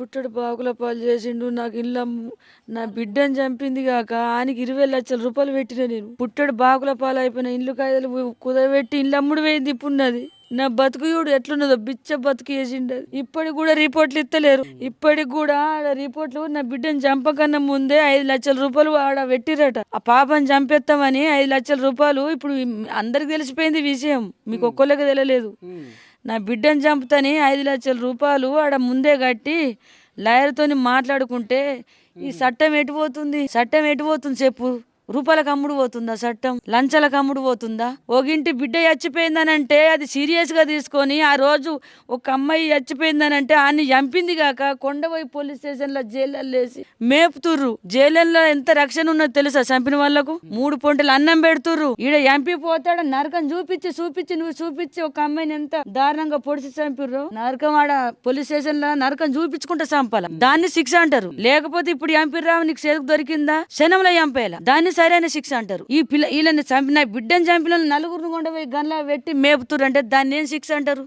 పుట్టడు బాగుల పాలు చేసిండు. నాకు నా బిడ్డని చంపింది కాక ఆయనకి 20 లక్షల రూపాయలు పెట్టిన నేను. పుట్టడు బాగుల పాలు అయిపోయిన ఇండ్లు కాయలు కుదబెట్టి ఇండ్లు అమ్ముడు పోయింది. ఇప్పుడున్నది నా బతుకు చూడు ఎట్లున్నదో, బిచ్చ బతుకు చేసిండు. ఇప్పటికి కూడా రిపోర్ట్లు ఇస్తలేరు. ఇప్పటికి కూడా ఆడ రిపోర్ట్లు నా బిడ్డని చంపకన్నా ముందే 5 లక్షల రూపాయలు ఆడ పెట్టిరట. ఆ పాపని చంపేస్తామని 5 లక్షల రూపాయలు. ఇప్పుడు అందరికి తెలిసిపోయింది విషయం, మీకు ఒక్కళ్ళకి తెలియలేదు. నా బిడ్డని చంపుతాని 5 లక్షల రూపాయలు ఆడ ముందే కట్టి లాయర్తోని మాట్లాడుకుంటే ఈ చట్టం ఎటు పోతుంది? చట్టం ఎటు పోతుంది చెప్పు? రూపాయలకు అమ్ముడు పోతుందా చట్టం? లంచాలకు అమ్ముడు పోతుందా? ఒగింటి బిడ్డ చచ్చిపోయిందనంటే అది సీరియస్ గా తీసుకొని ఆ రోజు ఒక అమ్మాయి చచ్చిపోయిందనంటే ఆన్ని చంపింది కాక కొండపోయి పోలీస్ స్టేషన్ లో జైల్లో వేసి మేపుతుర్రు. జైల్లో ఎంత రక్షణ ఉన్నది తెలుసా? చంపిన వాళ్ళకు 3 పొంటలు అన్నం పెడుతుర్రు. ఈడ ఎంపీ పోతాడు నరకం చూపించి ఒక అమ్మాయిని ఎంత దారుణంగా పొడిచి చంపిర్రు. నరకం ఆడ పోలీస్ స్టేషన్ లో నరకం చూపించుకుంటే చంపాల, దాన్ని శిక్ష అంటారు. లేకపోతే ఇప్పుడు ఎంపీ రావు నీకు చేతికి దొరికిందా? క్షణంలో చంపేయాల, దాన్ని సరైన శిక్ష అంటారు. ఈ వీళ్ళని చంపిన బిడ్డని చంపిన 4 కొండపోయి గన్లా పెట్టి మేపుతురు అంటే దాన్ని ఏం శిక్ష అంటారు?